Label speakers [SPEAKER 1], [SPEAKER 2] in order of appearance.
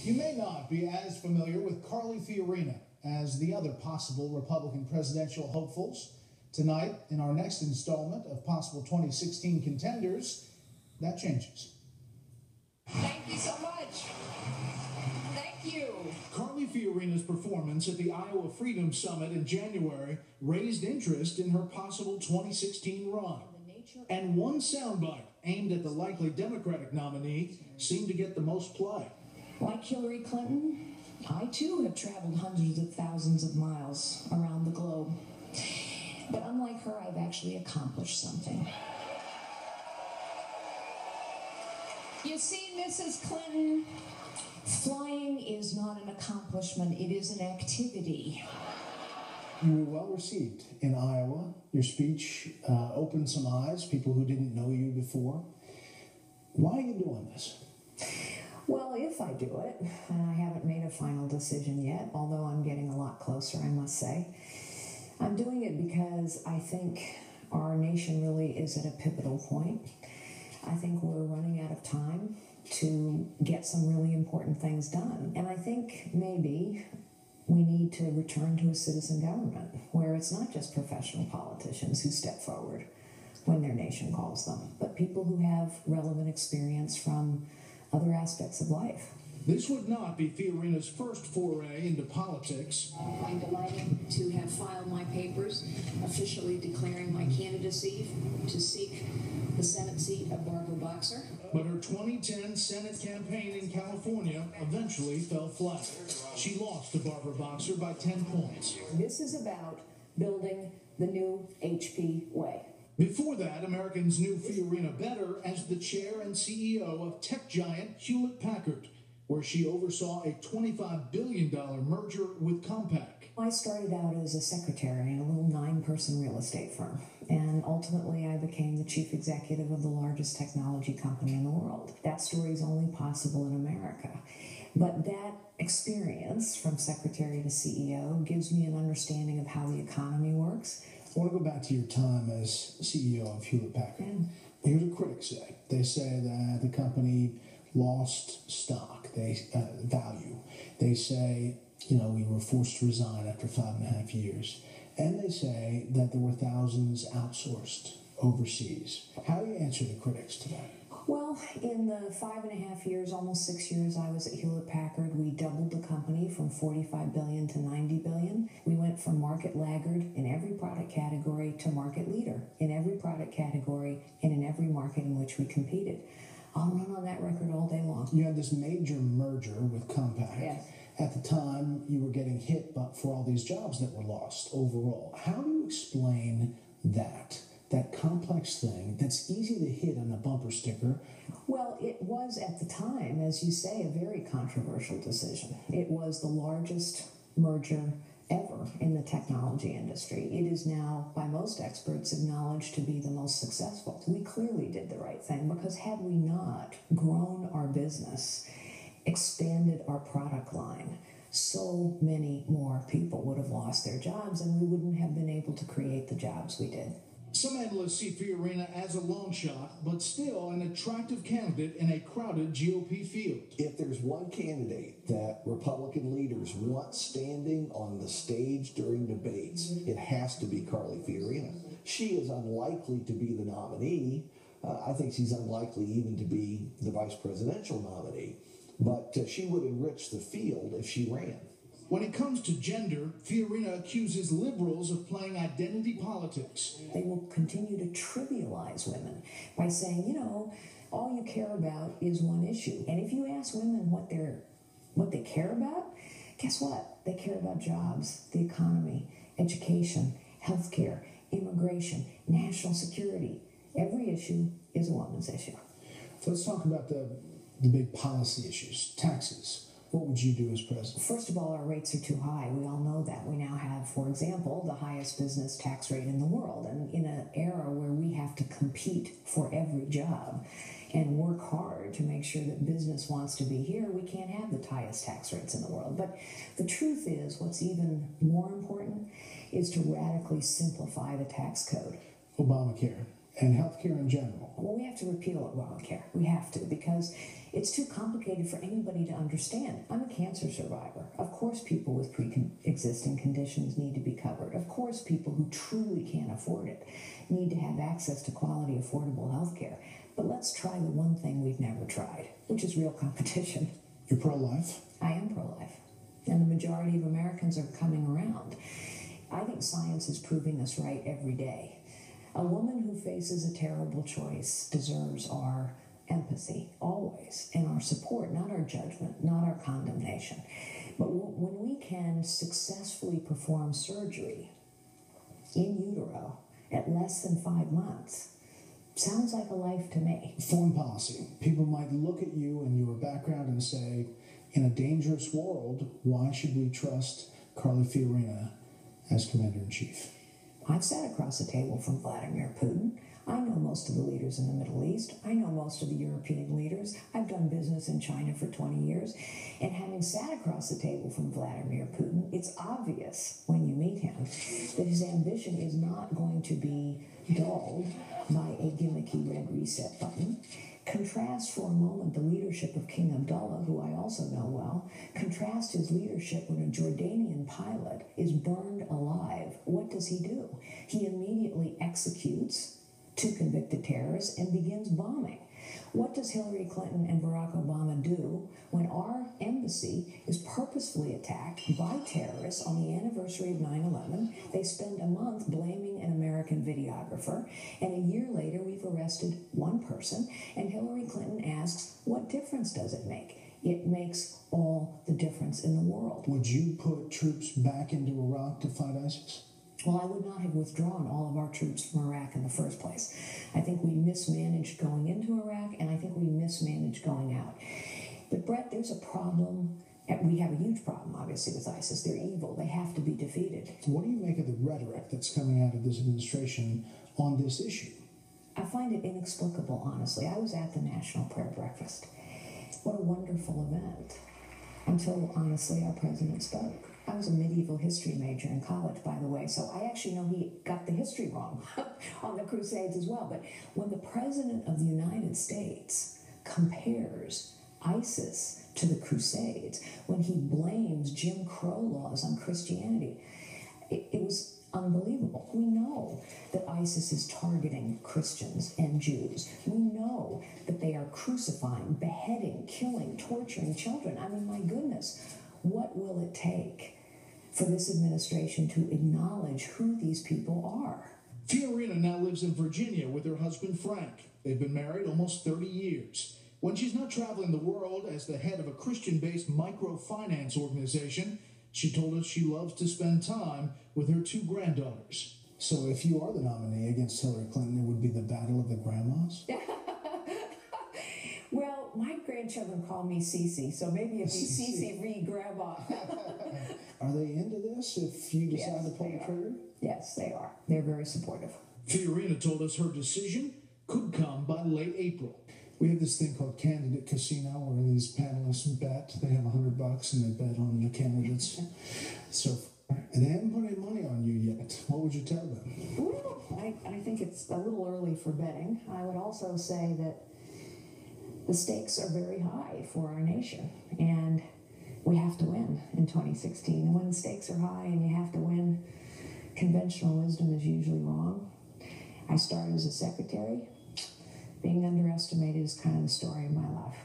[SPEAKER 1] You may not be as familiar with Carly Fiorina as the other possible Republican presidential hopefuls. Tonight, in our next installment of possible 2016 contenders, that changes.
[SPEAKER 2] Thank you so much. Thank you.
[SPEAKER 1] Carly Fiorina's performance at the Iowa Freedom Summit in January raised interest in her possible 2016 run. And one soundbite aimed at the likely Democratic nominee seemed to get the most play.
[SPEAKER 2] Like Hillary Clinton, I too have traveled hundreds of thousands of miles around the globe. But unlike her, I've actually accomplished something. You see, Mrs. Clinton, flying is not an accomplishment, it is an activity.
[SPEAKER 1] You were well received in Iowa. Your speech opened some eyes, people who didn't know you before. Why are you doing this?
[SPEAKER 2] Well, if I do it, and I haven't made a final decision yet, although I'm getting a lot closer, I must say, I'm doing it because I think our nation really is at a pivotal point. I think we're running out of time to get some really important things done. And I think maybe we need to return to a citizen government where it's not just professional politicians who step forward when their nation calls them, but people who have relevant experience from other aspects of life.
[SPEAKER 1] This would not be Fiorina's first foray into politics.
[SPEAKER 2] I'm delighted to have filed my papers officially declaring my candidacy to seek the Senate seat of Barbara Boxer.
[SPEAKER 1] But her 2010 Senate campaign in California eventually fell flat. She lost to Barbara Boxer by 10 points.
[SPEAKER 2] This is about building the new HP way.
[SPEAKER 1] Before that, Americans knew Fiorina better as the chair and CEO of tech giant Hewlett-Packard, where she oversaw a $25 billion merger with Compaq.
[SPEAKER 2] I started out as a secretary in a little 9-person real estate firm, and ultimately I became the chief executive of the largest technology company in the world. That story is only possible in America. But that experience from secretary to CEO gives me an understanding of how the economy works.
[SPEAKER 1] I want to go back to your time as CEO of Hewlett-Packard. Here's what critics say. They say that the company lost stock, value. They say, we were forced to resign after 5.5 years. And they say that there were thousands outsourced overseas. How do you answer the critics to that?
[SPEAKER 2] Well, in the 5.5 years, almost 6 years I was at Hewlett-Packard, we doubled the company from $45 billion to $90 billion. We went from market laggard in every product category to market leader in every product category and in every market in which we competed. I'll run on that record all day long.
[SPEAKER 1] You had this major merger with Compaq.
[SPEAKER 2] Yes.
[SPEAKER 1] At the time, you were getting hit for all these jobs that were lost overall. How do you explain that complex thing that's easy to hit on a bumper sticker?
[SPEAKER 2] Well, it was at the time, as you say, a very controversial decision. It was the largest merger ever in the technology industry. It is now, by most experts, acknowledged to be the most successful. We clearly did the right thing because had we not grown our business, expanded our product line, so many more people would have lost their jobs and we wouldn't have been able to create the jobs we did.
[SPEAKER 1] Some analysts see Fiorina as a long shot, but still an attractive candidate in a crowded GOP field.
[SPEAKER 3] If there's one candidate that Republican leaders want standing on the stage during debates, it has to be Carly Fiorina. She is unlikely to be the nominee. I think she's unlikely even to be the vice presidential nominee. But she would enrich the field if she ran.
[SPEAKER 1] When it comes to gender, Fiorina accuses liberals of playing identity politics.
[SPEAKER 2] They will continue to trivialize women by saying, all you care about is one issue. And if you ask women what they care about, guess what? They care about jobs, the economy, education, healthcare, immigration, national security. Every issue is a woman's issue.
[SPEAKER 1] So let's talk about the big policy issues, taxes. What would you do as president?
[SPEAKER 2] First of all, our rates are too high. We all know that. We now have, for example, the highest business tax rate in the world. And in an era where we have to compete for every job and work hard to make sure that business wants to be here, we can't have the highest tax rates in the world. But the truth is, what's even more important is to radically simplify the tax code.
[SPEAKER 1] Obamacare. and healthcare in general?
[SPEAKER 2] Well, we have to repeal Obamacare. We have to, because it's too complicated for anybody to understand. I'm a cancer survivor. Of course, people with pre-existing conditions need to be covered. Of course, people who truly can't afford it need to have access to quality, affordable health care. But let's try the one thing we've never tried, which is real competition.
[SPEAKER 1] You're pro-life?
[SPEAKER 2] I am pro-life. And the majority of Americans are coming around. I think science is proving us right every day. A woman who faces a terrible choice deserves our empathy, always, and our support, not our judgment, not our condemnation. But when we can successfully perform surgery in utero at less than 5 months, sounds like a life to me.
[SPEAKER 1] Foreign policy. People might look at you and your background and say, in a dangerous world, why should we trust Carly Fiorina as Commander-in-Chief?
[SPEAKER 2] I've sat across the table from Vladimir Putin. I know most of the leaders in the Middle East. I know most of the European leaders. I've done business in China for 20 years. And having sat across the table from Vladimir Putin, it's obvious when you meet him that his ambition is not going to be dulled by a gimmicky red reset button. Contrast for a moment the leadership of King Abdullah, who I also know well. Contrast his leadership when a Jordanian pilot is burned alive. What does he do? He immediately executes 2 convicted terrorists and begins bombing. What does Hillary Clinton and Barack Obama do when our embassy is purposefully attacked by terrorists on the anniversary of 9/11? They spend a month blaming an American videographer, and a year later we've arrested 1 person, and Hillary Clinton asks, what difference does it make? It makes all the difference in the world.
[SPEAKER 1] Would you put troops back into Iraq to fight ISIS?
[SPEAKER 2] Well, I would not have withdrawn all of our troops from Iraq in the first place. I think we mismanaged going into Iraq, and I think we mismanaged going out. But Brett, there's a problem. We have a huge problem, obviously, with ISIS. They're evil. They have to be defeated.
[SPEAKER 1] What do you make of the rhetoric that's coming out of this administration on this issue?
[SPEAKER 2] I find it inexplicable, honestly. I was at the National Prayer Breakfast. What a wonderful event. Until, honestly, our president spoke. I was a medieval history major in college, by the way, so I actually know he got the history wrong on the Crusades as well. But when the President of the United States compares ISIS to the Crusades, when he blames Jim Crow laws on Christianity, it was unbelievable. We know that ISIS is targeting Christians and Jews. We know that they are crucifying, beheading, killing, torturing children. I mean, my goodness. What will it take for this administration to acknowledge who these people are?
[SPEAKER 4] Fiorina now lives in Virginia with her husband Frank. They've been married almost 30 years. When she's not traveling the world as the head of a Christian-based microfinance organization, she told us she loves to spend time with her 2 granddaughters.
[SPEAKER 1] So if you are the nominee against Hillary Clinton, it would be the battle of the grandmas?
[SPEAKER 2] Well, my grandchildren call me Cece, so maybe it'd be Cece re Grandma.
[SPEAKER 1] Are they into this if you decide to pull the trigger?
[SPEAKER 2] Yes, they are. They're very supportive.
[SPEAKER 4] Fiorina told us her decision could come by late April.
[SPEAKER 1] We have this thing called Candidate Casino where these panelists bet. They have $100 and they bet on the candidates. So they haven't put any money on you yet. What would you tell them?
[SPEAKER 2] Well, I think it's a little early for betting. I would also say that the stakes are very high for our nation, and we have to win in 2016. And when the stakes are high and you have to win, conventional wisdom is usually wrong. I started as a secretary. Being underestimated is kind of the story of my life.